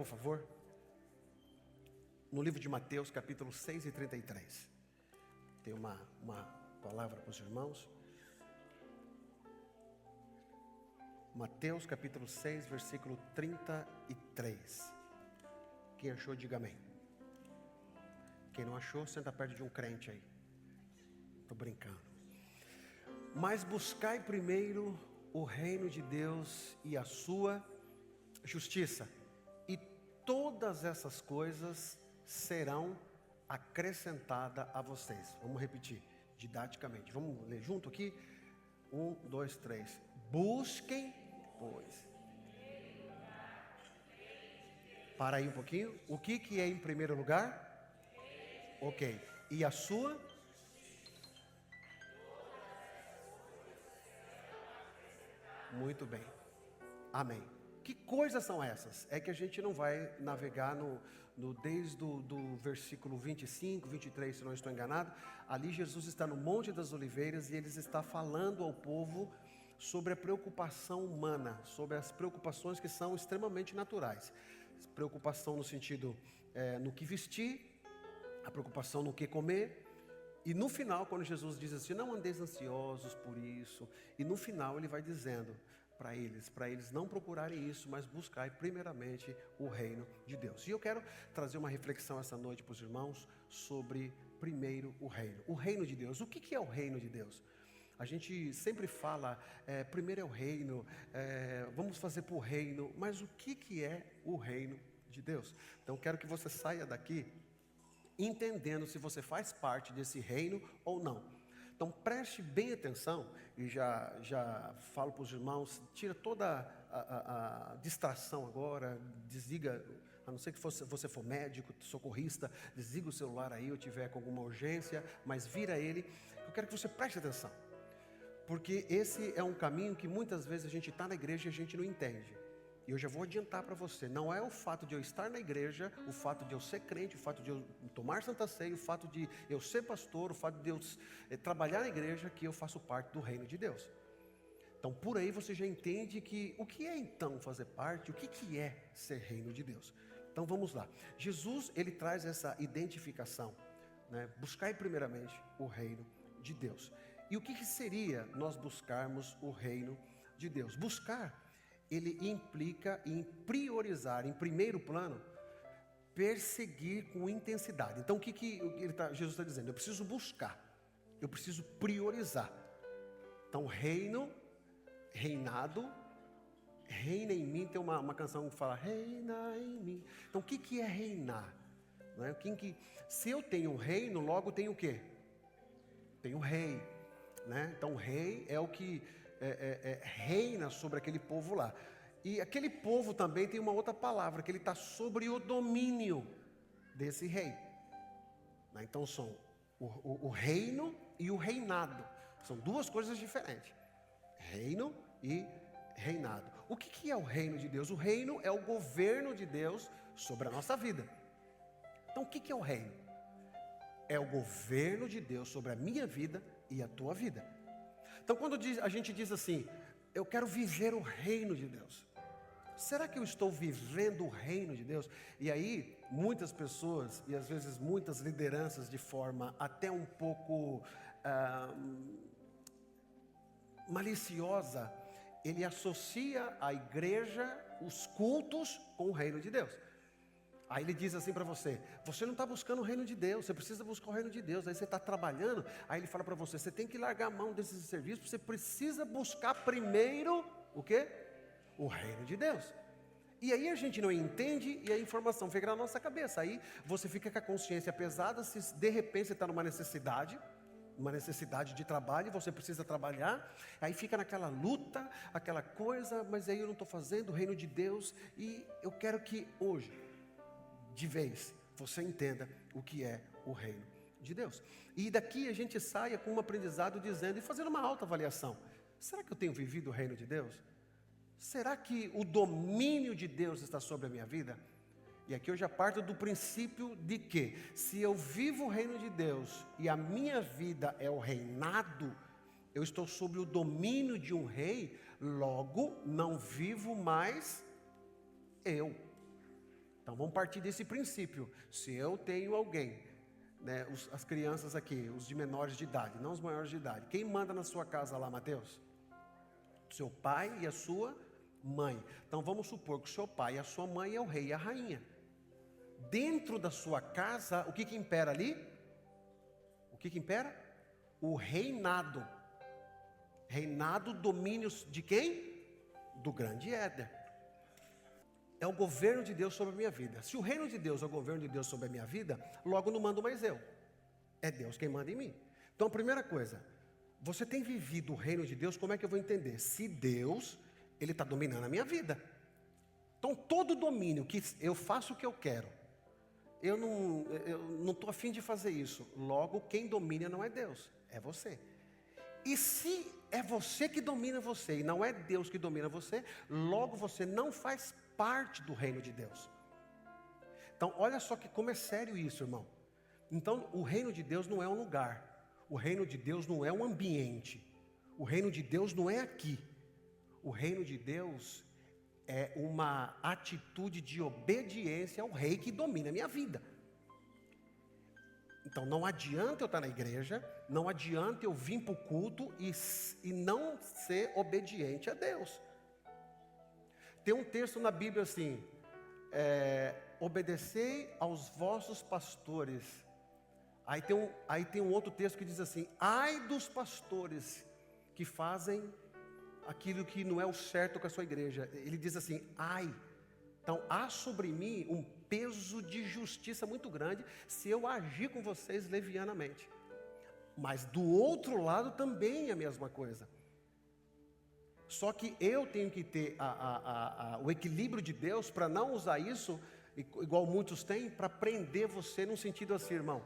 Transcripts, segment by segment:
Por favor, no livro de Mateus, capítulo 6 e 33. Tem uma palavra para os irmãos. Mateus, capítulo 6, versículo 33. Quem achou, diga amém. Quem não achou, senta perto de um crente aí. Estou brincando. Mas buscai primeiro o reino de Deus e a sua justiça, e todas essas coisas serão acrescentadas a vocês. Vamos repetir didaticamente. Vamos ler junto aqui? 1, 2, 3. Busquem, pois. Para aí um pouquinho. O que é em primeiro lugar? Ok. E a sua? Muito bem. Amém. Que coisas são essas? É que a gente não vai navegar desde do versículo 25, 23, se não estou enganado. Ali Jesus está no Monte das Oliveiras e ele está falando ao povo sobre a preocupação humana, sobre as preocupações que são extremamente naturais. Preocupação no sentido, no que vestir, a preocupação no que comer. E no final, quando Jesus diz assim, não andeis ansiosos por isso, e no final ele vai dizendo para eles não procurarem isso, mas buscarem primeiramente o reino de Deus. E eu quero trazer uma reflexão essa noite para os irmãos sobre primeiro o reino de Deus. O que é o reino de Deus? A gente sempre fala, primeiro é o reino, vamos fazer para o reino, mas o que é o reino de Deus? Então quero que você saia daqui entendendo se você faz parte desse reino ou não. Então preste bem atenção, e já falo para os irmãos, tira toda a distração agora, desliga, a não ser que você for médico, socorrista, desliga o celular aí, ou tiver com alguma urgência, mas vira ele. Eu quero que você preste atenção, porque esse é um caminho que muitas vezes a gente está na igreja e a gente não entende. E eu já vou adiantar para você, não é o fato de eu estar na igreja, o fato de eu ser crente, o fato de eu tomar Santa Ceia, o fato de eu ser pastor, o fato de eu trabalhar na igreja, que eu faço parte do reino de Deus. Então por aí você já entende que o que é então fazer parte, o que é ser reino de Deus. Então vamos lá, Jesus ele traz essa identificação, né? Buscai primeiramente o reino de Deus. E o que seria nós buscarmos o reino de Deus? Buscar, ele implica em priorizar, em primeiro plano, perseguir com intensidade. Então o que Jesus está dizendo? Eu preciso buscar, eu preciso priorizar. Então reinado, reina em mim. Tem uma canção que fala, reina em mim. Então o que é reinar? Não é? Se eu tenho um reino, logo tenho o quê? Tenho um rei, né? Então o rei é o que reina sobre aquele povo lá. E aquele povo também tem uma outra palavra, que ele está sobre o domínio desse rei, né? Então são o reino e o reinado, são duas coisas diferentes, reino e reinado. O que é o reino de Deus? O reino é o governo de Deus sobre a nossa vida. Então o que é o reino? É o governo de Deus sobre a minha vida e a tua vida. Então quando a gente diz assim, eu quero viver o reino de Deus, será que eu estou vivendo o reino de Deus? E aí muitas pessoas, e às vezes muitas lideranças de forma até um pouco maliciosa, ele associa a igreja, os cultos, com o reino de Deus. Aí ele diz assim para você, você não está buscando o reino de Deus, você precisa buscar o reino de Deus. Aí você está trabalhando, aí ele fala para você, você tem que largar a mão desse serviço, você precisa buscar primeiro, o quê? O reino de Deus. E aí a gente não entende e a informação fica na nossa cabeça. Aí você fica com a consciência pesada, se de repente você está numa necessidade de trabalho, você precisa trabalhar, aí fica naquela luta, aquela coisa, mas aí eu não estou fazendo o reino de Deus. E eu quero que hoje, de vez, você entenda o que é o reino de Deus. E daqui a gente saia com um aprendizado dizendo e fazendo uma autoavaliação. Será que eu tenho vivido o reino de Deus? Será que o domínio de Deus está sobre a minha vida? E aqui eu já parto do princípio de que, se eu vivo o reino de Deus e a minha vida é o reinado, eu estou sob o domínio de um rei, logo não vivo mais eu. vamos partir desse princípio. Se eu tenho alguém, né, as crianças aqui, os de menores de idade, não os maiores de idade, quem manda na sua casa lá, Mateus? Seu pai e a sua mãe. Então vamos supor que o seu pai e a sua mãe é o rei e a rainha. Dentro da sua casa, o que impera ali? O que impera? O reinado. Reinado, domínios de quem? Do grande Éder. É o governo de Deus sobre a minha vida. Se o reino de Deus é o governo de Deus sobre a minha vida, logo não mando mais eu. É Deus quem manda em mim. Então a primeira coisa, você tem vivido o reino de Deus, como é que eu vou entender? Se Deus, Ele está dominando a minha vida. Então todo domínio, que eu faço o que eu quero, eu não estou afim de fazer isso. Logo, quem domina não é Deus, é você. E se é você que domina você, e não é Deus que domina você, logo você não faz parte do reino de Deus. Então olha só que como é sério isso, irmão. Então o reino de Deus não é um lugar, o reino de Deus não é um ambiente, o reino de Deus não é aqui. O reino de Deus é uma atitude de obediência ao rei que domina a minha vida. Então não adianta eu estar na igreja, não adianta eu vir para o culto e não ser obediente a Deus. Tem um texto na Bíblia assim, obedecei aos vossos pastores. Aí tem um outro texto que diz assim, ai dos pastores que fazem aquilo que não é o certo com a sua igreja. Ele diz assim, ai. Então há sobre mim um peso de justiça muito grande se eu agir com vocês levianamente. Mas do outro lado também é a mesma coisa. Só que eu tenho que ter o equilíbrio de Deus para não usar isso, igual muitos têm, para prender você num sentido assim, irmão.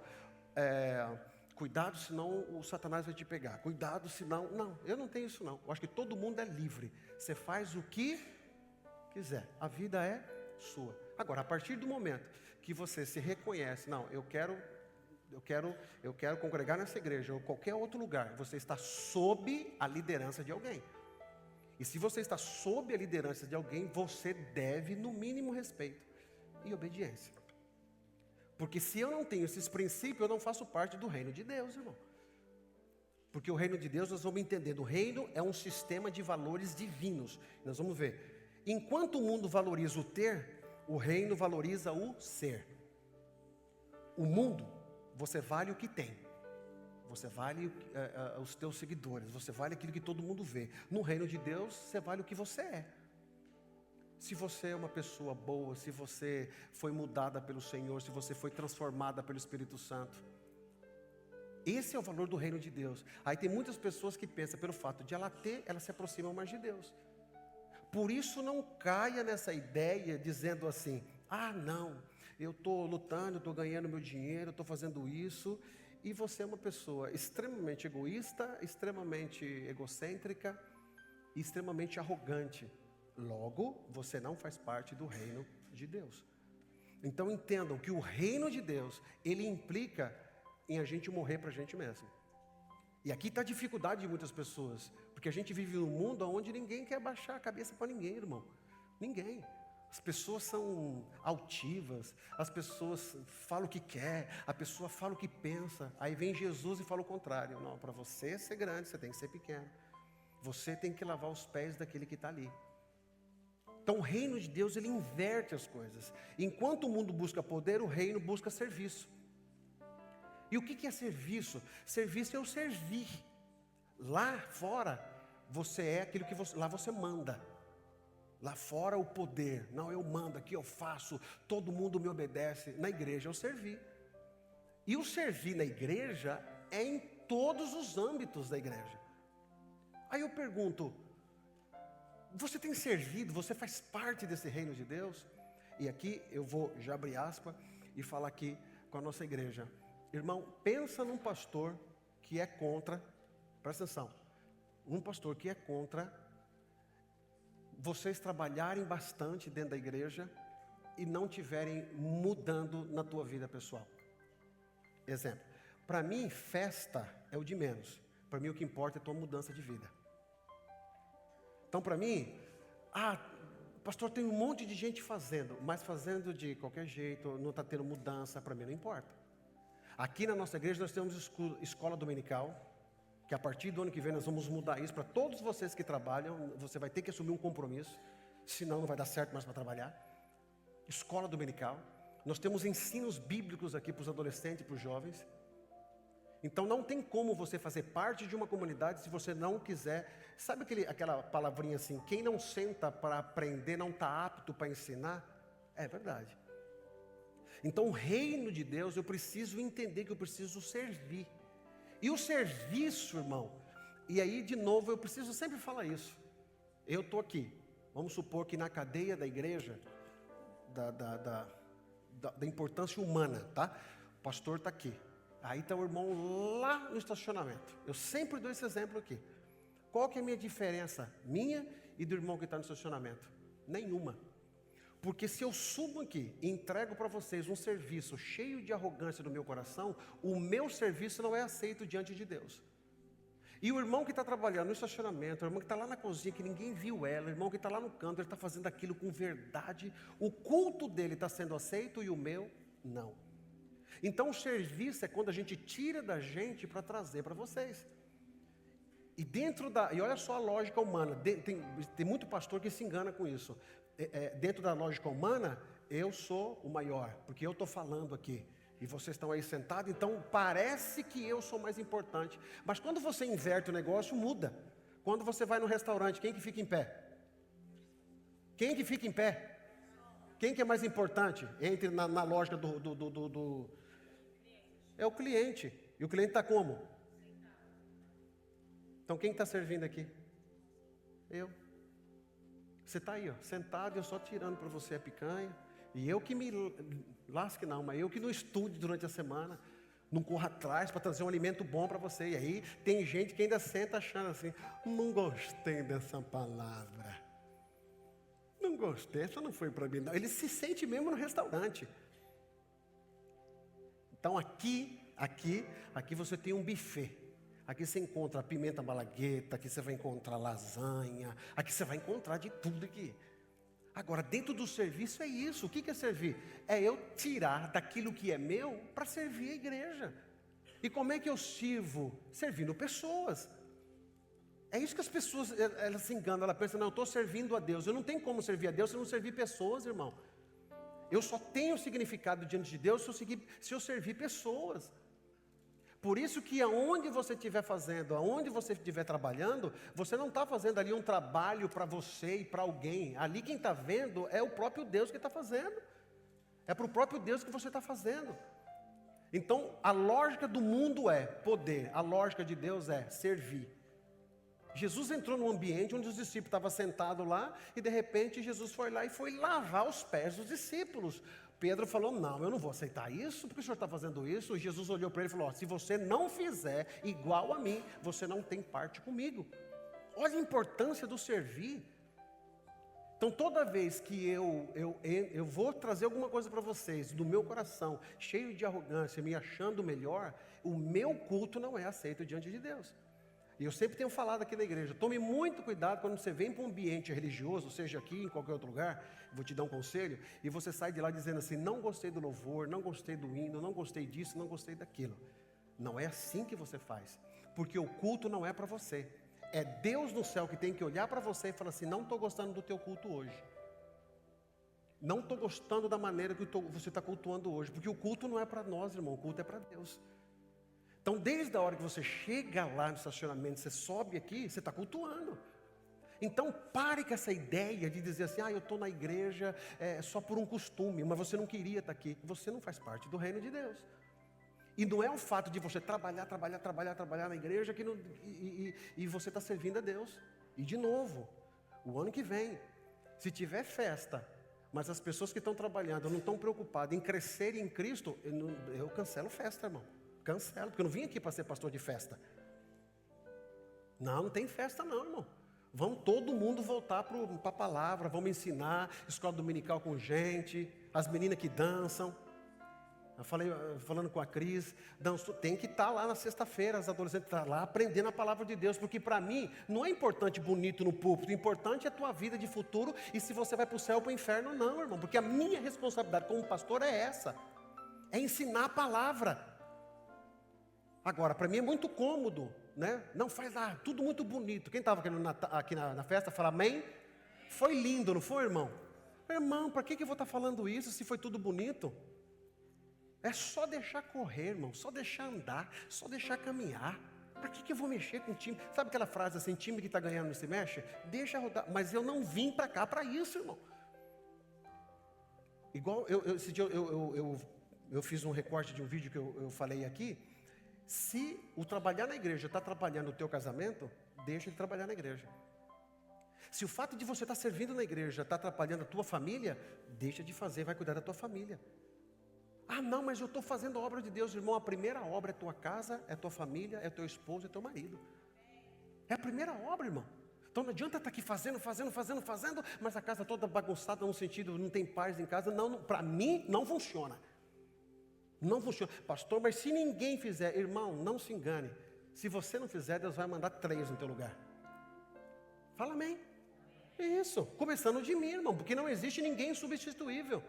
Cuidado, senão o Satanás vai te pegar. Cuidado, senão... Não, eu não tenho isso não. Eu acho que todo mundo é livre. Você faz o que quiser. A vida é sua. Agora, a partir do momento que você se reconhece, não, eu quero congregar nessa igreja ou qualquer outro lugar, você está sob a liderança de alguém. E se você está sob a liderança de alguém, você deve, no mínimo, respeito e obediência. Porque se eu não tenho esses princípios, eu não faço parte do reino de Deus, irmão. Porque o reino de Deus, nós vamos entender, o reino é um sistema de valores divinos. Nós vamos ver. Enquanto o mundo valoriza o ter, o reino valoriza o ser. O mundo, você vale o que tem. Você vale os teus seguidores, você vale aquilo que todo mundo vê. No reino de Deus, você vale o que você é. Se você é uma pessoa boa, se você foi mudada pelo Senhor, se você foi transformada pelo Espírito Santo. Esse é o valor do reino de Deus. Aí tem muitas pessoas que pensam, pelo fato de ela ter, ela se aproxima mais de Deus. Por isso não caia nessa ideia dizendo assim, não, eu estou lutando, estou ganhando meu dinheiro, estou fazendo isso... E você é uma pessoa extremamente egoísta, extremamente egocêntrica e extremamente arrogante. Logo, você não faz parte do reino de Deus. Então entendam que o reino de Deus, ele implica em a gente morrer para a gente mesmo. E aqui está a dificuldade de muitas pessoas, porque a gente vive num mundo onde ninguém quer baixar a cabeça para ninguém, irmão. Ninguém. As pessoas são altivas, as pessoas falam o que quer, a pessoa fala o que pensa. Aí vem Jesus e fala o contrário. Não, para você ser grande, você tem que ser pequeno. Você tem que lavar os pés daquele que está ali. Então o reino de Deus, ele inverte as coisas. Enquanto o mundo busca poder, o reino busca serviço. E o que é serviço? Serviço é o servir. Lá fora, você é aquilo que lá você manda. Lá fora o poder, não, eu mando, aqui eu faço, todo mundo me obedece. Na igreja eu servi. E o servir na igreja é em todos os âmbitos da igreja. Aí eu pergunto, você tem servido, você faz parte desse reino de Deus? E aqui eu vou já abrir aspas e falar aqui com a nossa igreja. Irmão, pensa num pastor que é contra, presta atenção, um pastor que é contra vocês trabalharem bastante dentro da igreja e não tiverem mudando na tua vida pessoal. Exemplo, para mim festa é o de menos. Para mim o que importa é a tua mudança de vida. Então para mim, Pastor, tem um monte de gente fazendo, mas fazendo de qualquer jeito, não está tendo mudança, para mim não importa. Aqui na nossa igreja nós temos escola dominical, que a partir do ano que vem nós vamos mudar isso para todos vocês que trabalham. Você vai ter que assumir um compromisso, senão não vai dar certo mais para trabalhar. Escola dominical. Nós temos ensinos bíblicos aqui para os adolescentes e para os jovens. Então não tem como você fazer parte de uma comunidade se você não quiser. Sabe aquela palavrinha assim, quem não senta para aprender não está apto para ensinar? É verdade. Então o reino de Deus, eu preciso entender que eu preciso servir. E o serviço, irmão, e aí de novo eu preciso sempre falar isso. Eu estou aqui, vamos supor que na cadeia da igreja, da importância humana, tá? O pastor está aqui. Aí está o irmão lá no estacionamento. Eu sempre dou esse exemplo aqui. Qual que é a minha diferença? Minha e do irmão que está no estacionamento? Nenhuma. Porque se eu subo aqui e entrego para vocês um serviço cheio de arrogância no meu coração, o meu serviço não é aceito diante de Deus. E o irmão que está trabalhando no estacionamento, o irmão que está lá na cozinha, que ninguém viu ela, o irmão que está lá no canto, ele está fazendo aquilo com verdade, o culto dele está sendo aceito e o meu, não. Então o serviço é quando a gente tira da gente para trazer para vocês. E olha só a lógica humana, tem muito pastor que se engana com isso. Dentro da lógica humana, eu sou o maior, porque eu estou falando aqui, e vocês estão aí sentados, então parece que eu sou mais importante. Mas quando você inverte o negócio, muda. Quando você vai no restaurante, quem que fica em pé? Quem que fica em pé? Quem que é mais importante? Entre na lógica É o cliente. E o cliente está como? Então quem está servindo aqui? Eu. Você está aí, ó, sentado e eu só tirando para você a picanha. E eu que me lasque não, mas eu que não estude durante a semana. Não corra atrás para trazer um alimento bom para você. E aí tem gente que ainda senta achando assim, não gostei dessa palavra. Não gostei, essa não foi para mim não. Ele se sente mesmo no restaurante. Então aqui você tem um buffet. Aqui você encontra pimenta malagueta, aqui você vai encontrar lasanha, aqui você vai encontrar de tudo aqui. Agora, dentro do serviço é isso. O que é servir? É eu tirar daquilo que é meu para servir a igreja. E como é que eu sirvo? Servindo pessoas. É isso que as pessoas, elas se enganam, elas pensam, não, eu estou servindo a Deus. Eu não tenho como servir a Deus se eu não servir pessoas, irmão. Eu só tenho significado diante de Deus se eu servir pessoas. Por isso que aonde você estiver fazendo, aonde você estiver trabalhando, você não está fazendo ali um trabalho para você e para alguém. Ali quem está vendo é o próprio Deus que está fazendo. É para o próprio Deus que você está fazendo. Então, a lógica do mundo é poder. A lógica de Deus é servir. Jesus entrou num ambiente onde os discípulos estavam sentados lá e de repente Jesus foi lá e foi lavar os pés dos discípulos. Pedro falou, não, eu não vou aceitar isso, porque o senhor está fazendo isso? E Jesus olhou para ele e falou, se você não fizer igual a mim, você não tem parte comigo. Olha a importância do servir. Então toda vez que eu vou trazer alguma coisa para vocês, do meu coração, cheio de arrogância, me achando melhor, o meu culto não é aceito diante de Deus. E eu sempre tenho falado aqui na igreja, tome muito cuidado quando você vem para um ambiente religioso, seja aqui, em qualquer outro lugar, vou te dar um conselho, e você sai de lá dizendo assim, não gostei do louvor, não gostei do hino, não gostei disso, não gostei daquilo. Não é assim que você faz, porque o culto não é para você. É Deus no céu que tem que olhar para você e falar assim, não estou gostando do teu culto hoje. Não estou gostando da maneira que você está cultuando hoje, porque o culto não é para nós, irmão, o culto é para Deus. Então, desde a hora que você chega lá no estacionamento, você sobe aqui, você está cultuando. Então, pare com essa ideia de dizer assim, eu estou na igreja só por um costume, mas você não queria estar aqui. Você não faz parte do reino de Deus. E não é o fato de você trabalhar na igreja e você está servindo a Deus. E de novo, o ano que vem, se tiver festa, mas as pessoas que estão trabalhando não estão preocupadas em crescer em Cristo, eu cancelo festa, irmão. Cancelo, porque eu não vim aqui para ser pastor de festa. Não tem festa não, irmão. Vamos todo mundo voltar para a palavra, vamos ensinar, escola dominical com gente, as meninas que dançam. Eu falei, falando com a Cris, tem que estar lá na sexta-feira, as adolescentes estão lá aprendendo a palavra de Deus, porque para mim não é importante bonito no púlpito, o importante é a tua vida de futuro e se você vai para o céu ou para o inferno, não, irmão, porque a minha responsabilidade como pastor é essa, é ensinar a palavra. Agora, para mim é muito cômodo, né? Não faz lá, tudo muito bonito. Quem estava aqui na festa, fala amém? Foi lindo, não foi, irmão? Irmão, para que eu vou estar falando isso se foi tudo bonito? É só deixar correr, irmão, só deixar andar, só deixar caminhar. Para que eu vou mexer com o time? Sabe aquela frase assim, time que está ganhando não se mexe? Deixa rodar. Mas eu não vim para cá para isso, irmão. Igual, esse dia eu fiz um recorte de um vídeo que eu falei aqui. Se o trabalhar na igreja está atrapalhando o teu casamento, deixa de trabalhar na igreja. Se o fato de você estar servindo na igreja está atrapalhando a tua família, deixa de fazer, vai cuidar da tua família. Ah, não, mas eu estou fazendo a obra de Deus, irmão. A primeira obra é tua casa, é tua família, é teu esposo, é teu marido. É a primeira obra, irmão. Então não adianta estar aqui fazendo, mas a casa toda bagunçada no sentido, não tem paz em casa. Não, para mim não funciona. Não funciona. Pastor, mas se ninguém fizer, irmão, não se engane. Se você não fizer, Deus vai mandar 3 no teu lugar. Fala amém. Isso, começando de mim, irmão, porque não existe ninguém substituível.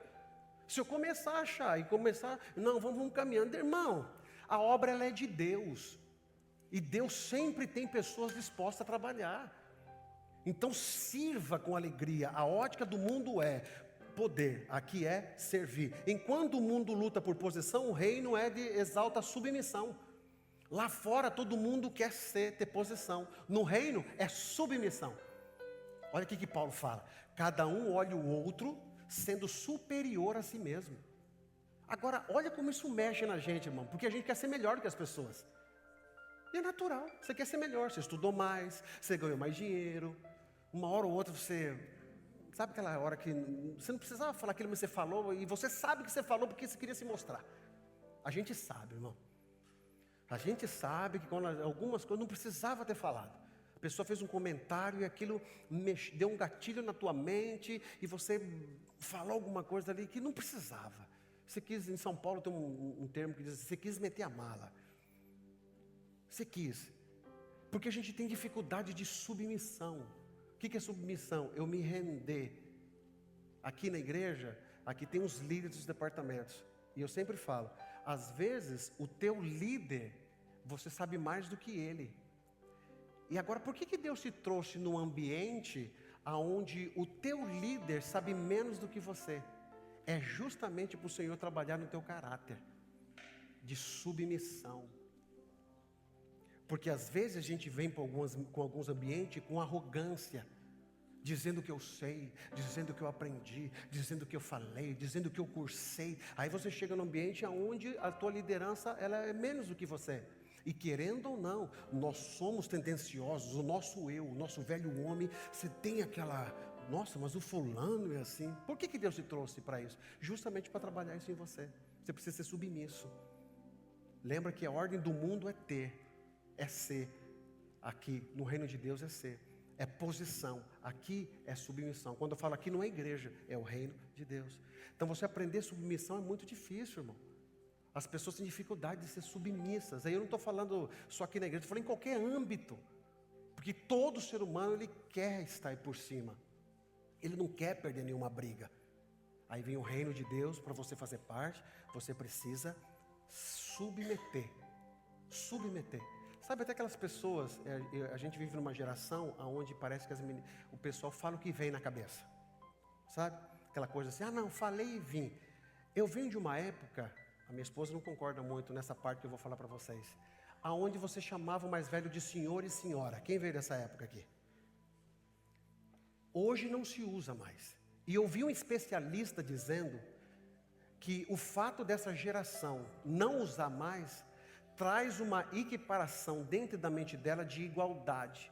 Se eu começar a achar não, vamos caminhando, irmão, a obra ela é de Deus. E Deus sempre tem pessoas dispostas a trabalhar. Então sirva com alegria. A ótica do mundo é poder, aqui é servir. Enquanto o mundo luta por posição, o reino é de exalta submissão. Lá fora todo mundo quer ter posição. No reino é submissão. Olha o que Paulo fala. Cada um olha o outro sendo superior a si mesmo. Agora, olha como isso mexe na gente, irmão, porque a gente quer ser melhor do que as pessoas. E é natural, você quer ser melhor, você estudou mais, você ganhou mais dinheiro, uma hora ou outra você... Sabe aquela hora que você não precisava falar aquilo que você falou, e você sabe que você falou porque você queria se mostrar. A gente sabe, irmão. A gente sabe que quando algumas coisas não precisava ter falado. A pessoa fez um comentário e aquilo deu um gatilho na tua mente e você falou alguma coisa ali que não precisava. Você quis, em São Paulo tem um termo que diz, você quis meter a mala. Você quis. Porque a gente tem dificuldade de submissão. O que é submissão? Eu me render. Aqui na igreja, aqui tem os líderes dos departamentos. E eu sempre falo, às vezes o teu líder, você sabe mais do que ele. E agora, por que Deus te trouxe num ambiente onde o teu líder sabe menos do que você? É justamente para o Senhor trabalhar no teu caráter, de submissão. Porque às vezes a gente vem com alguns ambientes com arrogância, dizendo que eu sei, dizendo que eu aprendi, dizendo que eu falei, dizendo que eu cursei. Aí você chega num ambiente onde a tua liderança ela é menos do que você. E querendo ou não, nós somos tendenciosos, o nosso eu, o nosso velho homem, você tem aquela, nossa, mas o fulano é assim. Por que Deus te trouxe para isso? Justamente para trabalhar isso em você. Você precisa ser submisso. Lembra que a ordem do mundo é ter, é ser. Aqui, no reino de Deus é ser. É posição, aqui é submissão. Quando eu falo aqui não é igreja, é o reino de Deus. Então você aprender submissão é muito difícil, irmão. As pessoas têm dificuldade de ser submissas. Aí eu não estou falando só aqui na igreja, estou falando em qualquer âmbito. Porque todo ser humano, ele quer estar aí por cima. Ele não quer perder nenhuma briga. Aí vem o reino de Deus, para você fazer parte, você precisa submeter. Submeter. Sabe até aquelas pessoas, a gente vive numa geração onde parece que o pessoal fala o que vem na cabeça. Sabe? Aquela coisa assim, não, falei e vim. Eu venho de uma época... A minha esposa não concorda muito nessa parte que eu vou falar para vocês. Aonde você chamava o mais velho de senhor e senhora. Quem veio dessa época aqui? Hoje não se usa mais. E eu vi um especialista dizendo que o fato dessa geração não usar mais traz uma equiparação dentro da mente dela de igualdade.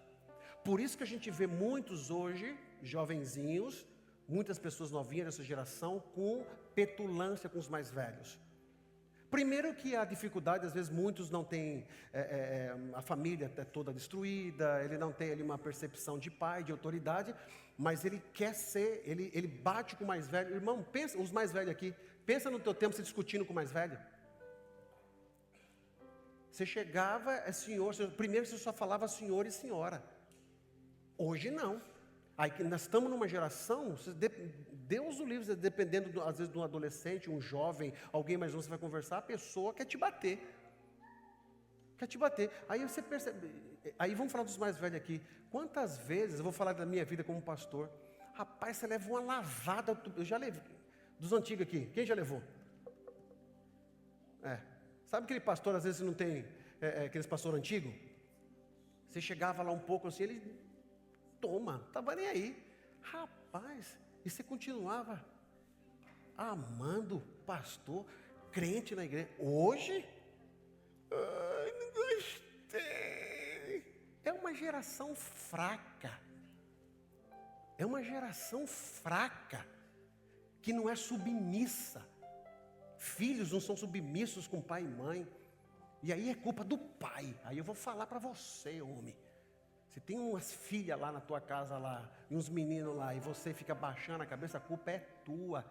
Por isso que a gente vê muitos hoje, jovenzinhos, muitas pessoas novinhas dessa geração com petulância com os mais velhos. Primeiro que a dificuldade, às vezes muitos não têm, a família é toda destruída, ele não tem ali uma percepção de pai, de autoridade, mas ele quer ser, ele bate com o mais velho. Irmão, pensa, os mais velhos aqui, Pensa no teu tempo, você discutindo com o mais velho. Você chegava, senhor, primeiro você só falava senhor e senhora. Hoje não. Aí que nós estamos numa geração, Deus o livre, dependendo às vezes de um adolescente, um jovem, alguém mais novo, você vai conversar, a pessoa quer te bater. Quer te bater. Aí você percebe, aí vamos falar dos mais velhos aqui. Quantas vezes, eu vou falar da minha vida como pastor, rapaz, você leva uma lavada, eu já levei, dos antigos aqui, quem já levou? Sabe aquele pastor, às vezes não tem, aqueles pastor antigo? Você chegava lá um pouco assim, ele, toma, estava nem aí. Rapaz, e você continuava amando o pastor, crente na igreja. Hoje, ai, não gostei. É uma geração fraca. É uma geração fraca, que não é submissa. Filhos não são submissos com pai e mãe. E aí é culpa do pai. Aí eu vou falar para você, homem. Você tem umas filhas lá na tua casa lá, e uns meninos lá, e você fica baixando a cabeça, a culpa é tua.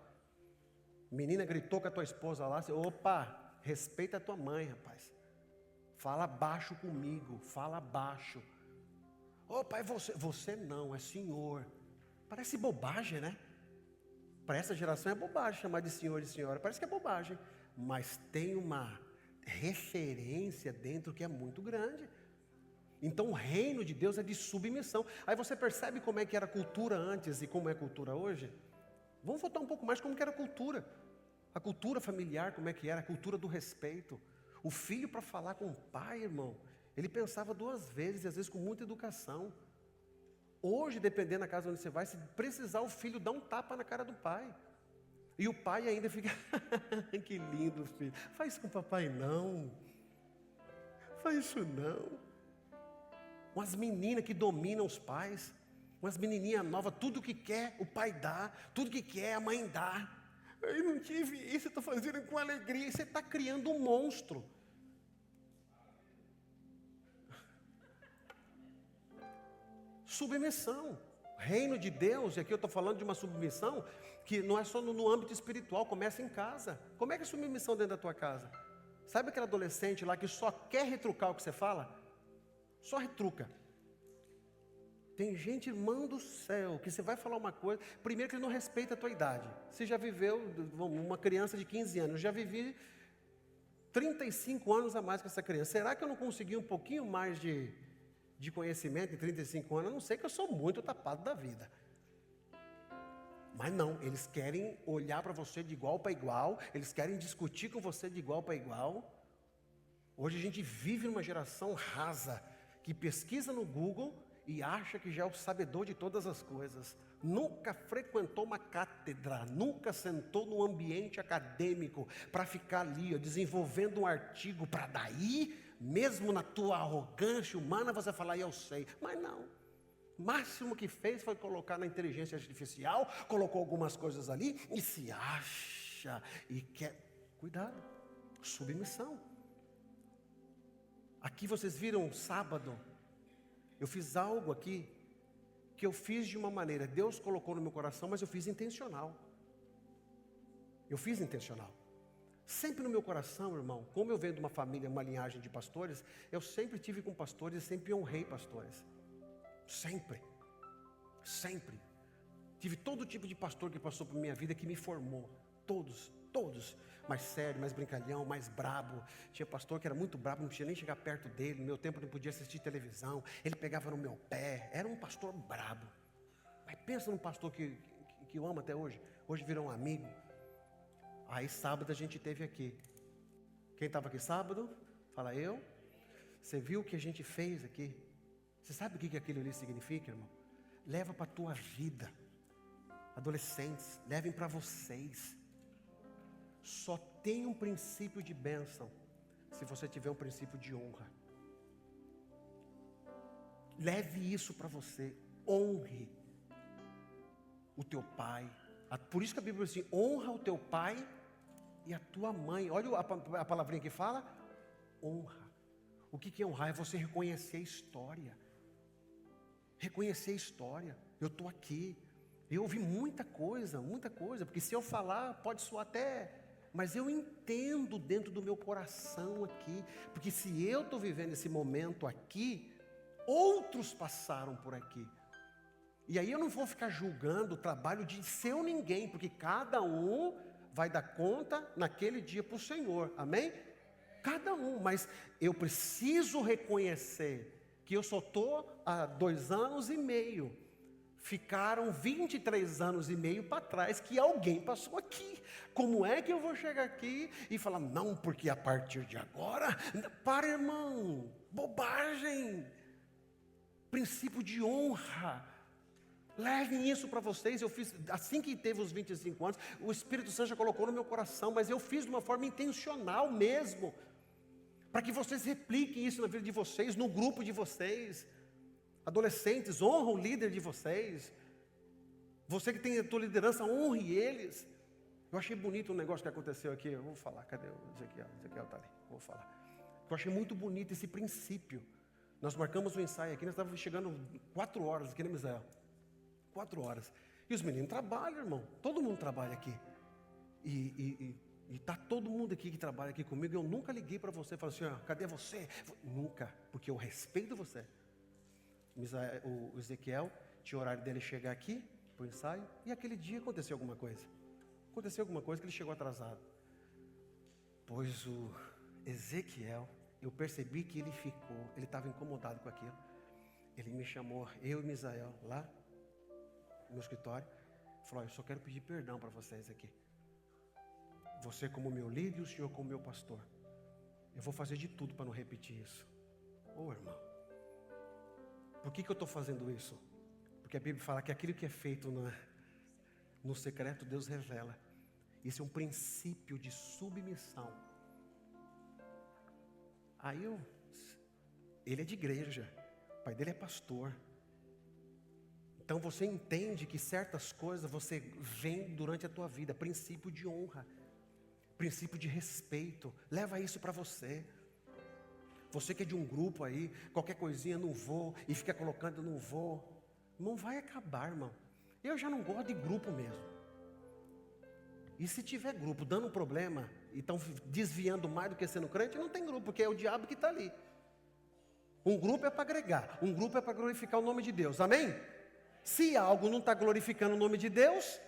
Menina gritou com a tua esposa lá, você, opa, respeita a tua mãe, rapaz. Fala baixo comigo, fala baixo. Ô pai, você não, é senhor. Parece bobagem, né? Para essa geração é bobagem chamar de senhor e senhora. Parece que é bobagem. Mas tem uma referência dentro que é muito grande. Então o reino de Deus é de submissão. Aí você percebe como é que era a cultura antes e como é a cultura hoje? Vamos voltar um pouco mais como que era a cultura. A cultura familiar, como é que era? A cultura do respeito. O filho, para falar com o pai, irmão, ele pensava 2 vezes, e às vezes com muita educação. Hoje, dependendo da casa onde você vai, se precisar, o filho dá um tapa na cara do pai. E o pai ainda fica, que lindo, filho. Faz isso com o papai, não. Faz isso, não. Umas meninas que dominam os pais. Umas menininhas novas, tudo que quer, o pai dá. Tudo que quer, a mãe dá. Eu não tive isso, eu estou fazendo com alegria. E você está criando um monstro. Submissão. Reino de Deus, e aqui eu estou falando de uma submissão que não é só no âmbito espiritual, começa em casa. Como é que é a submissão dentro da tua casa? Sabe aquele adolescente lá que só quer retrucar o que você fala? Só retruca. Tem gente, irmão do céu, que você vai falar uma coisa, primeiro que ele não respeita a tua idade. Você já viveu, uma criança de 15 anos, eu já vivi 35 anos a mais com essa criança. Será que eu não consegui um pouquinho mais de conhecimento em 35 anos? Eu não sei, que eu sou muito tapado da vida. Mas não, eles querem olhar para você de igual para igual, eles querem discutir com você de igual para igual. Hoje a gente vive numa geração rasa, que pesquisa no Google e acha que já é o sabedor de todas as coisas. Nunca frequentou uma cátedra, nunca sentou num ambiente acadêmico para ficar ali, desenvolvendo um artigo, para daí, mesmo na tua arrogância humana, você falar, eu sei. Mas não. O máximo que fez foi colocar na inteligência artificial, colocou algumas coisas ali e se acha e quer. Cuidado, submissão. Aqui vocês viram sábado, eu fiz algo aqui que eu fiz de uma maneira, Deus colocou no meu coração, mas eu fiz intencional. Eu fiz intencional. Sempre no meu coração, irmão, como eu venho de uma família, uma linhagem de pastores, eu sempre tive com pastores e sempre honrei pastores. Sempre. Sempre. Tive todo tipo de pastor que passou por minha vida, que me formou. Todos. Mais sério, mais brincalhão, mais brabo. Tinha pastor que era muito brabo, não podia nem chegar perto dele. No meu tempo não podia assistir televisão. Ele pegava no meu pé. Era um pastor brabo. Mas pensa num pastor que eu amo até hoje. Hoje virou um amigo. Aí sábado a gente teve aqui. Quem estava aqui sábado? Fala eu. Você viu o que a gente fez aqui? Você sabe o que aquilo ali significa, irmão? Leva para a tua vida. Adolescentes, levem para vocês. Só tem um princípio de bênção se você tiver um princípio de honra. Leve isso para você. Honre o teu pai. Por isso que a Bíblia diz assim, honra o teu pai e a tua mãe. Olha a palavrinha que fala, honra. O que é honrar? É você reconhecer a história. Reconhecer a história. Eu estou aqui. Eu ouvi muita coisa, porque se eu falar, pode soar até mas eu entendo dentro do meu coração aqui, porque se eu estou vivendo esse momento aqui, outros passaram por aqui. E aí eu não vou ficar julgando o trabalho de seu ninguém, porque cada um vai dar conta naquele dia para o Senhor, amém? Cada um, mas eu preciso reconhecer que eu só estou há 2 anos e meio, ficaram 23 anos e meio para trás que alguém passou aqui. Como é que eu vou chegar aqui e falar, não, porque a partir de agora, para irmão, bobagem, princípio de honra. Levem isso para vocês. Eu fiz, assim que teve os 25 anos, o Espírito Santo já colocou no meu coração, mas eu fiz de uma forma intencional mesmo, para que vocês repliquem isso na vida de vocês, no grupo de vocês. Adolescentes, honra o líder de vocês. Você que tem a tua liderança, honre eles. Eu achei bonito um negócio que aconteceu aqui. Eu vou falar, cadê o Ezequiel? Ezequiel está ali, vou falar. Eu achei muito bonito esse princípio. Nós marcamos um ensaio aqui, nós estávamos chegando 4 horas aqui na Misael. 4 horas. E os meninos trabalham, irmão. Todo mundo trabalha aqui. E está todo mundo aqui que trabalha aqui comigo. Eu nunca liguei para você e falei assim, cadê você? Nunca, porque eu respeito você. O Ezequiel tinha o horário dele chegar aqui para o ensaio. E aquele dia aconteceu alguma coisa. Aconteceu alguma coisa que ele chegou atrasado. Pois o Ezequiel, eu percebi que ele estava incomodado com aquilo. Ele me chamou, eu e Misael, lá no meu escritório, falou, eu só quero pedir perdão para vocês aqui. Você como meu líder e o senhor como meu pastor. Eu vou fazer de tudo para não repetir isso. Irmão, por que eu estou fazendo isso? Porque a Bíblia fala que aquilo que é feito no secreto, Deus revela. Isso é um princípio de submissão. Aí ele é de igreja, o pai dele é pastor. Então você entende que certas coisas você vem durante a tua vida, princípio de honra, princípio de respeito, leva isso para você. Você que é de um grupo aí, qualquer coisinha não vou, e fica colocando não vou, não vai acabar, irmão. Eu já não gosto de grupo mesmo. E se tiver grupo dando problema, e estão desviando mais do que sendo crente, não tem grupo, porque é o diabo que está ali. Um grupo é para agregar, um grupo é para glorificar o nome de Deus, amém? Se algo não está glorificando o nome de Deus,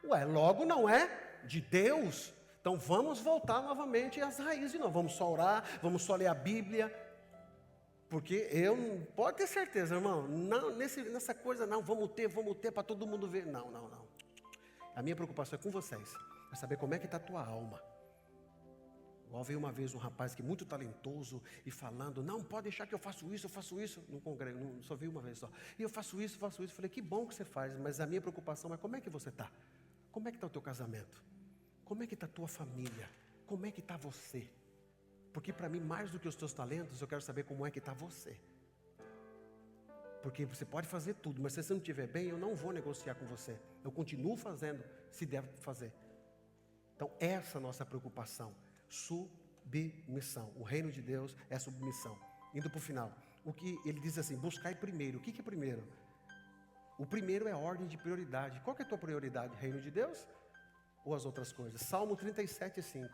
logo não é de Deus. Então vamos voltar novamente às raízes, não. Vamos só orar, vamos só ler a Bíblia. Porque pode ter certeza, irmão, não, nessa coisa não, vamos ter para todo mundo ver. Não. A minha preocupação é com vocês, é saber como é que está a tua alma. Eu vi uma vez um rapaz que muito talentoso e falando, não, pode deixar que eu faço isso, não congrego, só vi uma vez só. E eu faço isso. Falei, que bom que você faz, mas a minha preocupação é como é que você está? Como é que está o teu casamento? Como é que está a tua família? Como é que está você? Porque para mim, mais do que os teus talentos, eu quero saber como é que está você. Porque você pode fazer tudo, mas se você não estiver bem, eu não vou negociar com você. Eu continuo fazendo, se deve fazer. Então, essa é a nossa preocupação. Submissão. O reino de Deus é submissão. Indo para o final. O que ele diz assim, buscai primeiro. O que é primeiro? O primeiro é a ordem de prioridade. Qual que é a tua prioridade? Reino de Deus ou as outras coisas? Salmo 37:5.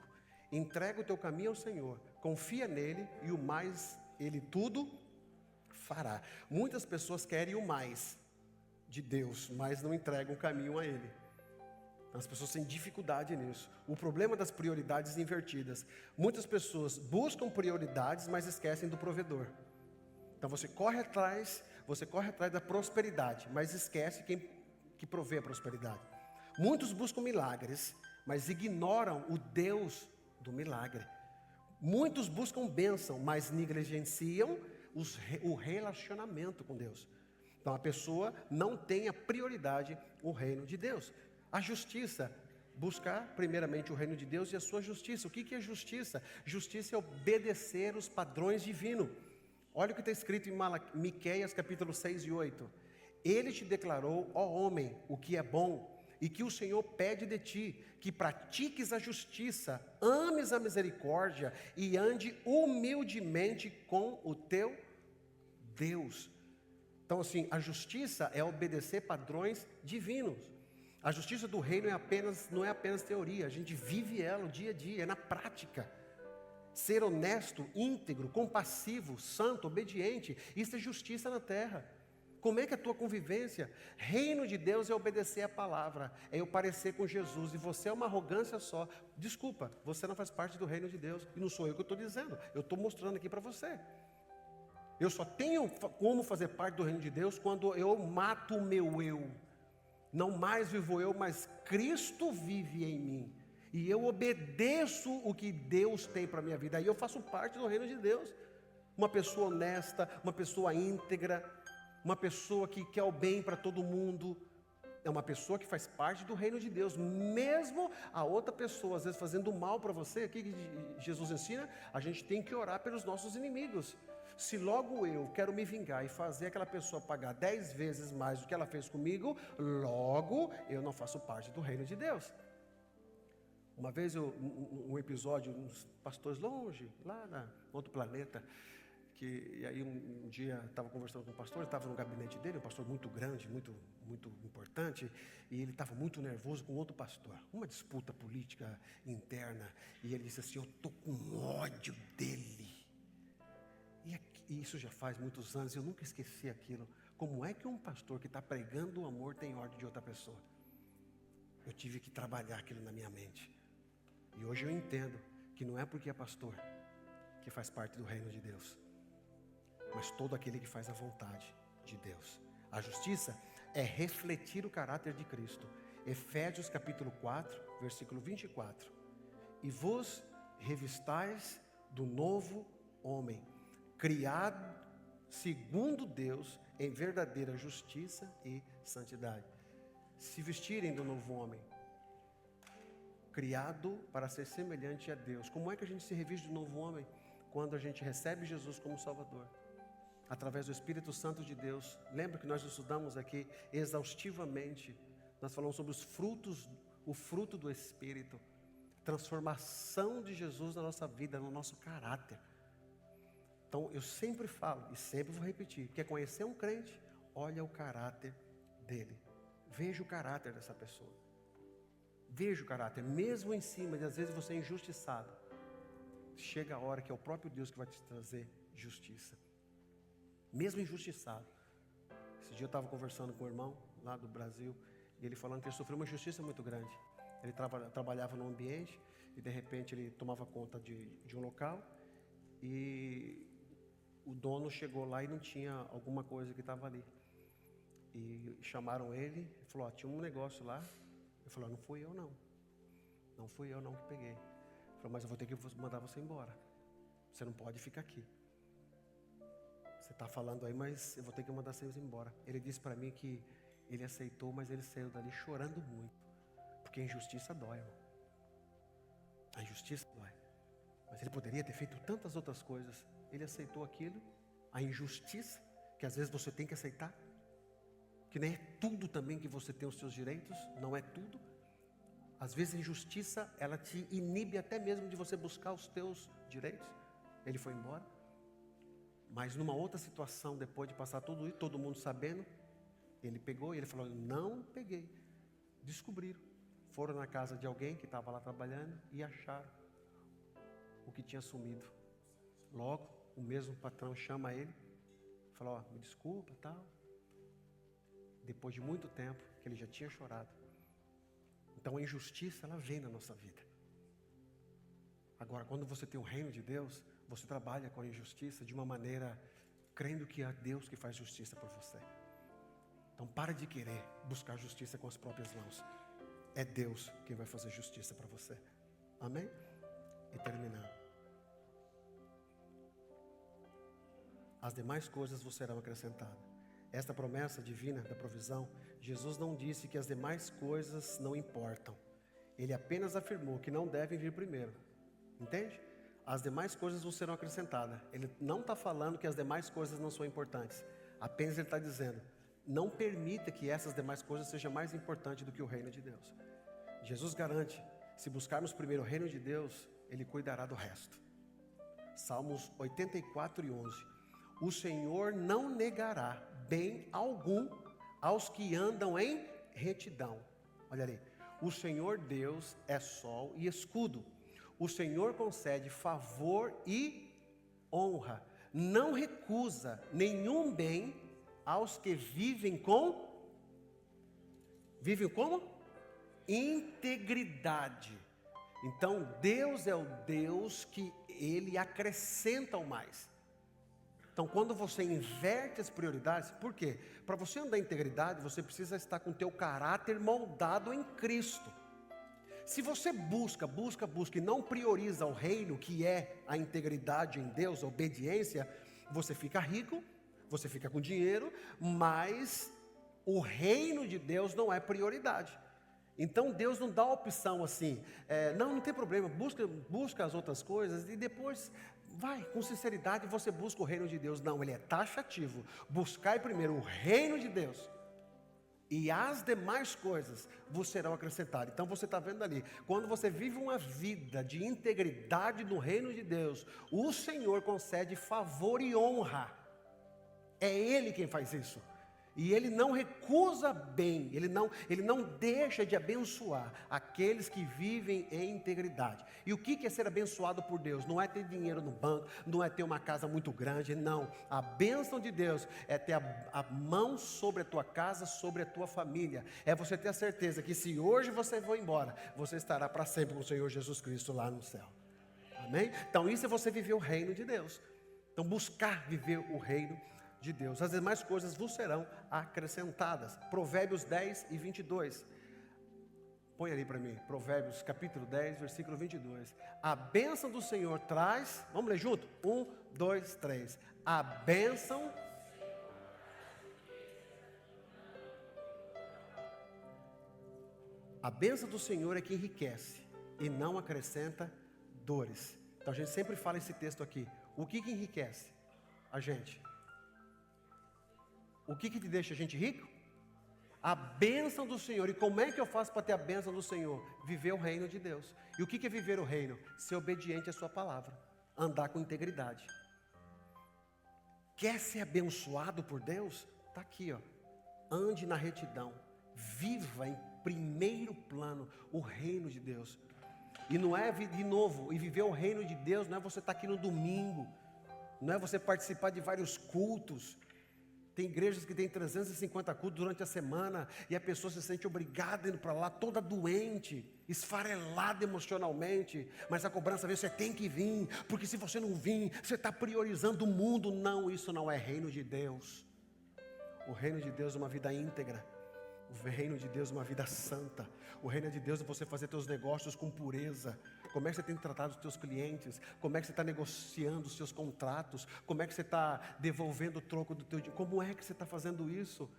Entrega o teu caminho ao Senhor, confia nele e o mais ele tudo fará. Muitas pessoas querem o mais de Deus, mas não entregam o caminho a ele. As pessoas têm dificuldade nisso. O problema das prioridades invertidas. Muitas pessoas buscam prioridades, mas esquecem do provedor. Então você corre atrás da prosperidade, mas esquece quem que provê a prosperidade. Muitos buscam milagres, mas ignoram o Deus do milagre. Muitos buscam bênção, mas negligenciam o relacionamento com Deus. Então a pessoa não tem a prioridade o reino de Deus. A justiça, buscar primeiramente o reino de Deus e a sua justiça. O que é justiça? Justiça é obedecer os padrões divinos. Olha o que está escrito em Miqueias capítulo 6 e 8. Ele te declarou, ó homem, o que é bom, e que o Senhor pede de ti, que pratiques a justiça, ames a misericórdia e ande humildemente com o teu Deus. Então assim, a justiça é obedecer padrões divinos. A justiça do reino não é apenas teoria, a gente vive ela o dia a dia, é na prática. Ser honesto, íntegro, compassivo, santo, obediente, isso é justiça na terra. Como é que é a tua convivência? Reino de Deus é obedecer a palavra, é eu parecer com Jesus, e você é uma arrogância só. Desculpa, você não faz parte do reino de Deus, e não sou eu que estou dizendo, eu estou mostrando aqui para você. Eu só tenho como fazer parte do reino de Deus quando eu mato o meu eu. Não mais vivo eu, mas Cristo vive em mim. E eu obedeço o que Deus tem para a minha vida. Aí eu faço parte do reino de Deus. Uma pessoa honesta, uma pessoa íntegra, uma pessoa que quer o bem para todo mundo. É uma pessoa que faz parte do reino de Deus. Mesmo a outra pessoa, às vezes, fazendo mal para você, aqui que Jesus ensina, a gente tem que orar pelos nossos inimigos. Se logo eu quero me vingar e fazer aquela pessoa pagar 10 vezes mais do que ela fez comigo, logo eu não faço parte do reino de Deus. Uma vez, um episódio, uns pastores longe, lá no outro planeta, e aí um dia estava conversando com um pastor, estava no gabinete dele, um pastor muito grande, muito importante, e ele estava muito nervoso com outro pastor, uma disputa política interna, e ele disse assim: eu estou com ódio dele. E isso já faz muitos anos, eu nunca esqueci aquilo. Como é que um pastor que está pregando o amor tem ódio de outra pessoa? Eu tive que trabalhar aquilo na minha mente. E hoje eu entendo que não é porque é pastor que faz parte do reino de Deus, mas todo aquele que faz a vontade de Deus. A justiça é refletir o caráter de Cristo. Efésios capítulo 4, versículo 24. E vos revistais do novo homem, criado segundo Deus em verdadeira justiça e santidade. Se vestirem do novo homem, criado para ser semelhante a Deus. Como é que a gente se reviste do novo homem? Quando a gente recebe Jesus como Salvador, através do Espírito Santo de Deus. Lembra que nós estudamos aqui exaustivamente, nós falamos sobre os frutos, o fruto do Espírito, transformação de Jesus na nossa vida, no nosso caráter. Então eu sempre falo e sempre vou repetir: quer conhecer um crente? Olha o caráter dele, veja o caráter dessa pessoa. Veja o caráter, mesmo em cima de às vezes você é injustiçado, chega a hora que é o próprio Deus que vai te trazer justiça. Mesmo injustiçado. Esse dia eu estava conversando com um irmão lá do Brasil, e ele falando que ele sofreu uma injustiça muito grande. Ele trabalhava num ambiente e de repente ele tomava conta de um local, e o dono chegou lá e não tinha alguma coisa que estava ali. E chamaram ele e falou: tinha um negócio lá. Ele falou: não fui eu não. Não fui eu não que peguei. Ele falou: mas eu vou ter que mandar você embora. Você não pode ficar aqui. Você está falando aí, mas eu vou ter que mandar vocês embora. Ele disse para mim que ele aceitou, mas ele saiu dali chorando muito. Porque a injustiça dói, irmão. A injustiça dói. Mas ele poderia ter feito tantas outras coisas. Ele aceitou aquilo, a injustiça, que às vezes você tem que aceitar. Que nem é tudo também que você tem os seus direitos, não é tudo. Às vezes a injustiça, ela te inibe até mesmo de você buscar os teus direitos. Ele foi embora. Mas numa outra situação, depois de passar tudo isso, todo mundo sabendo, ele pegou e ele falou: não peguei. Descobriram. Foram na casa de alguém que estava lá trabalhando e acharam o que tinha sumido. Logo, o mesmo patrão chama ele, fala: me desculpa, tal. Depois de muito tempo, que ele já tinha chorado. Então a injustiça, ela vem na nossa vida. Agora, quando você tem o reino de Deus, você trabalha com a injustiça de uma maneira crendo que é Deus que faz justiça por você. Então para de querer buscar justiça com as próprias mãos. É Deus quem vai fazer justiça para você. Amém? E terminando. As demais coisas vos serão acrescentadas. Esta promessa divina da provisão, Jesus não disse que as demais coisas não importam. Ele apenas afirmou que não devem vir primeiro. Entende? As demais coisas vos serão acrescentadas. Ele não está falando que as demais coisas não são importantes. Apenas ele está dizendo: não permita que essas demais coisas sejam mais importantes do que o reino de Deus. Jesus garante, se buscarmos primeiro o reino de Deus, Ele cuidará do resto. Salmos 84:11. O Senhor não negará bem algum aos que andam em retidão. Olha ali. O Senhor Deus é sol e escudo. O Senhor concede favor e honra. Não recusa nenhum bem aos que vivem com... Vivem como? Integridade. Então, Deus é o Deus que Ele acrescenta o mais. Então, quando você inverte as prioridades, por quê? Para você andar em integridade, você precisa estar com o teu caráter moldado em Cristo. Se você busca e não prioriza o reino, que é a integridade em Deus, a obediência, você fica rico, você fica com dinheiro, mas o reino de Deus não é prioridade. Então Deus não dá opção assim, não tem problema, busca as outras coisas e depois vai, com sinceridade você busca o reino de Deus. Não, ele é taxativo. Buscai primeiro o reino de Deus e as demais coisas vos serão acrescentadas. Então você está vendo ali, quando você vive uma vida de integridade no reino de Deus, o Senhor concede favor e honra. É Ele quem faz isso. E Ele não recusa bem, Ele não deixa de abençoar aqueles que vivem em integridade. E o que é ser abençoado por Deus? Não é ter dinheiro no banco, não é ter uma casa muito grande, não. A bênção de Deus é ter a mão sobre a tua casa, sobre a tua família. É você ter a certeza que se hoje você for embora, você estará para sempre com o Senhor Jesus Cristo lá no céu. Amém? Então isso é você viver o reino de Deus. Então buscar viver o reino de Deus. As demais coisas vos serão acrescentadas. Provérbios 10 e 22. Põe ali para mim. Provérbios capítulo 10, versículo 22. A bênção do Senhor traz... Vamos ler junto? 1, 2, 3. A bênção... A bênção do Senhor é que enriquece e não acrescenta dores. Então a gente sempre fala esse texto aqui. O que enriquece a gente? O que te deixa a gente rico? A bênção do Senhor. E como é que eu faço para ter a bênção do Senhor? Viver o reino de Deus. E o que é viver o reino? Ser obediente à sua palavra. Andar com integridade. Quer ser abençoado por Deus? Está aqui, ó. Ande na retidão. Viva em primeiro plano o reino de Deus. E não é, de novo, e viver o reino de Deus não é você estar aqui no domingo. Não é você participar de vários cultos. Tem igrejas que tem 350 cultos durante a semana e a pessoa se sente obrigada indo para lá, toda doente, esfarelada emocionalmente, mas a cobrança vem, você tem que vir, porque se você não vir, você está priorizando o mundo. Não, isso não é reino de Deus. O reino de Deus é uma vida íntegra. O reino de Deus é uma vida santa. O reino de Deus é você fazer teus negócios com pureza. Como é que você tem tratado os teus clientes? Como é que você está negociando os seus contratos? Como é que você está devolvendo o troco do teu dinheiro? Como é que você está fazendo isso?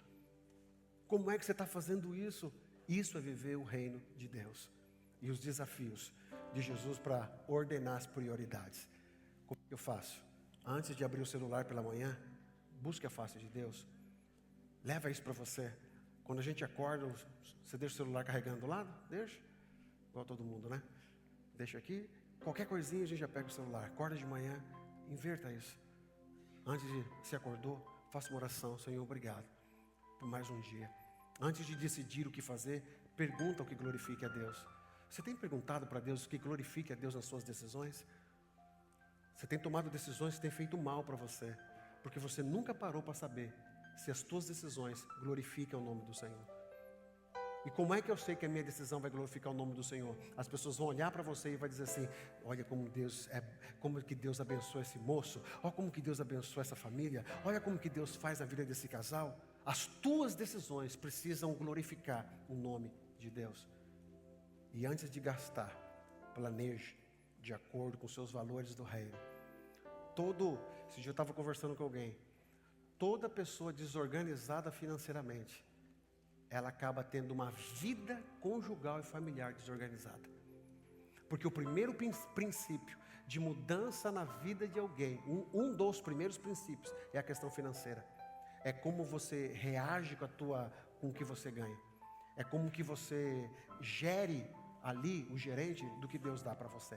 Como é que você está fazendo isso? Isso é viver o reino de Deus. E os desafios de Jesus para ordenar as prioridades. Como eu faço? Antes de abrir o celular pela manhã, busque a face de Deus. Leva isso para você. Quando a gente acorda, você deixa o celular carregando do lado? Deixa. Igual todo mundo, né? Deixa aqui. Qualquer coisinha a gente já pega o celular. Acorda de manhã, inverta isso. Antes de se acordou, faça uma oração. Senhor, obrigado por mais um dia. Antes de decidir o que fazer, pergunta o que glorifique a Deus. Você tem perguntado para Deus o que glorifique a Deus nas suas decisões? Você tem tomado decisões que têm feito mal para você, porque você nunca parou para saber se as tuas decisões glorificam o nome do Senhor. E como é que eu sei que a minha decisão vai glorificar o nome do Senhor? As pessoas vão olhar para você e vai dizer assim: olha como que Deus abençoa esse moço, olha como que Deus abençoa essa família, olha como que Deus faz a vida desse casal. As tuas decisões precisam glorificar o nome de Deus. E antes de gastar, planeje de acordo com os seus valores do reino. Esse dia eu estava conversando com alguém. Toda pessoa desorganizada financeiramente, ela acaba tendo uma vida conjugal e familiar desorganizada. Porque o primeiro princípio de mudança na vida de alguém, um dos primeiros princípios, é a questão financeira. É como você reage com o que você ganha. É como que você gere ali, o gerente, do que Deus dá para você.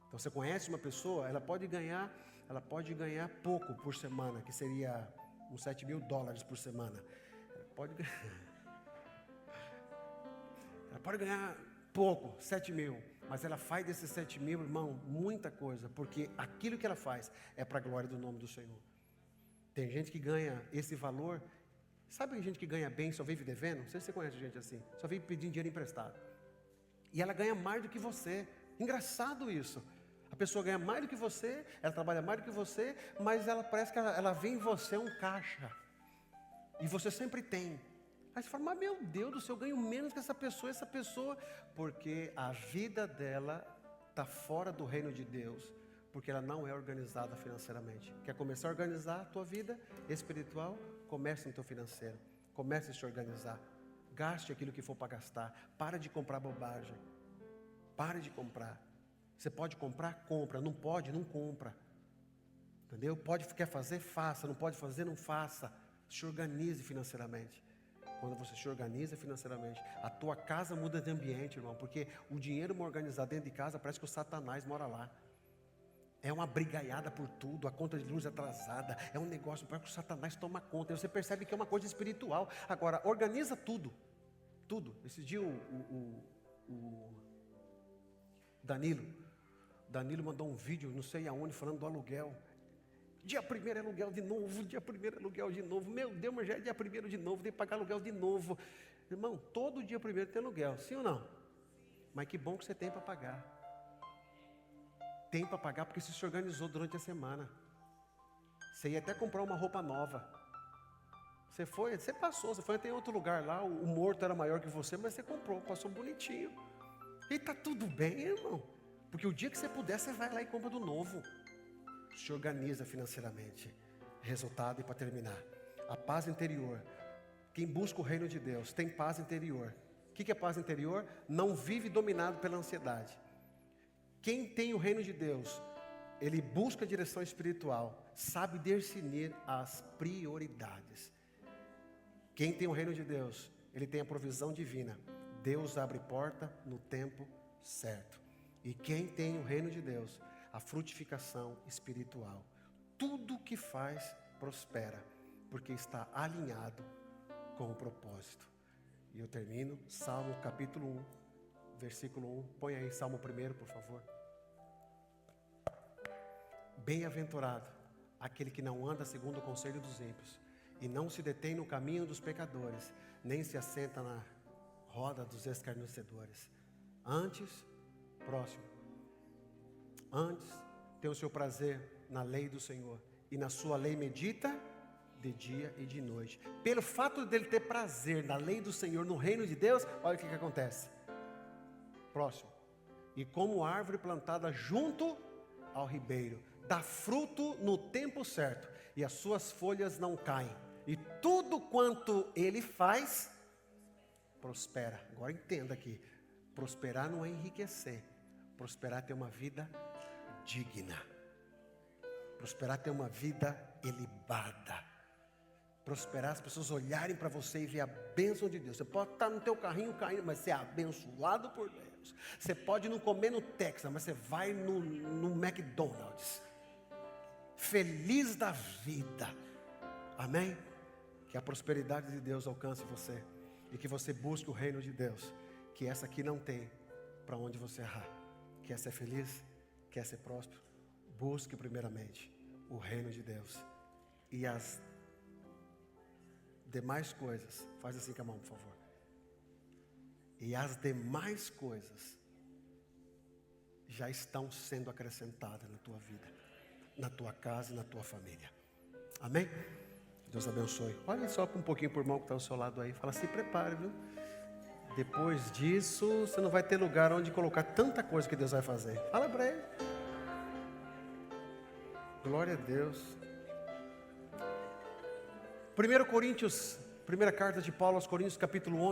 Então você conhece uma pessoa, ela pode ganhar pouco por semana, que seria uns $7.000 por semana. Ela pode ganhar. pode ganhar pouco, 7 mil, mas ela faz desses 7 mil, irmão, muita coisa, porque aquilo que ela faz é para a glória do nome do Senhor. Tem gente que ganha esse valor, sabe gente que ganha bem, só vive devendo? Não sei se você conhece gente assim, só vive pedindo dinheiro emprestado. E ela ganha mais do que você, engraçado isso. A pessoa ganha mais do que você, ela trabalha mais do que você, mas ela parece que ela vê em você um caixa. E você sempre tem. Aí você fala, mas meu Deus do céu, eu ganho menos que essa pessoa, porque a vida dela está fora do reino de Deus, porque ela não é organizada financeiramente. Quer começar a organizar a tua vida espiritual? Comece no teu financeiro, comece a se organizar. Gaste aquilo que for para gastar, para de comprar bobagem, pare de comprar. Você pode comprar? Compra, não pode? Não compra. Entendeu? Quer fazer? Faça, não pode fazer? Não faça. Se organize financeiramente. Quando você se organiza financeiramente, a tua casa muda de ambiente, irmão, porque o dinheiro mal organizado dentro de casa, parece que o Satanás mora lá. É uma brigaiada por tudo, a conta de luz atrasada, é um negócio, parece que o Satanás toma conta, e você percebe que é uma coisa espiritual. Agora, organiza tudo, tudo. Esse dia o Danilo mandou um vídeo, não sei aonde, falando do aluguel. Dia 1º é aluguel de novo, dia 1º é aluguel de novo. Meu Deus, mas já é dia 1º de novo, tem que pagar aluguel de novo. Irmão, todo dia 1º tem aluguel, sim ou não? Mas que bom que você tem para pagar. Tem para pagar porque você se organizou durante a semana. Você ia até comprar uma roupa nova. Você foi até em outro lugar lá, o morto era maior que você, mas você comprou, passou bonitinho. E está tudo bem, irmão. Porque o dia que você puder, você vai lá e compra do novo. Se organiza financeiramente. Resultado, e para terminar, a paz interior. Quem busca o reino de Deus tem paz interior. O que é paz interior? Não vive dominado pela ansiedade. Quem tem o reino de Deus, ele busca a direção espiritual, sabe discernir as prioridades. Quem tem o reino de Deus, ele tem a provisão divina. Deus abre porta no tempo certo. E quem tem o reino de Deus, a frutificação espiritual. Tudo que faz prospera, porque está alinhado com o propósito. E eu termino, Salmo capítulo 1, versículo 1. Põe aí Salmo 1, por favor. Bem-aventurado aquele que não anda segundo o conselho dos ímpios, e não se detém no caminho dos pecadores, nem se assenta na roda dos escarnecedores. Antes tem o seu prazer na lei do Senhor, e na sua lei medita de dia e de noite. Pelo fato dele ter prazer na lei do Senhor, no reino de Deus, olha o que acontece. Próximo. E como árvore plantada junto ao ribeiro, dá fruto no tempo certo, e as suas folhas não caem, e tudo quanto ele faz, prospera. Agora entenda aqui, prosperar não é enriquecer, prosperar é ter uma vida digna, prosperar é ter uma vida ilibada, prosperar as pessoas olharem para você e ver a bênção de Deus. Você pode estar no teu carrinho caindo, mas você é abençoado por Deus. Você pode não comer no Texas, mas você vai no McDonald's, feliz da vida. Amém? Que a prosperidade de Deus alcance você, e que você busque o reino de Deus, que essa aqui não tem para onde você errar. Quer ser feliz? Quer ser próspero? Busque primeiramente o reino de Deus, e as demais coisas, faz assim com a mão, por favor. E as demais coisas já estão sendo acrescentadas na tua vida, na tua casa e na tua família. Amém? Deus abençoe. Olha só um pouquinho por irmão que está ao seu lado aí. Fala, se prepare, viu? Depois disso, você não vai ter lugar onde colocar tanta coisa que Deus vai fazer. Fala para ele. Glória a Deus. 1 Coríntios, primeira carta de Paulo aos Coríntios, capítulo 11.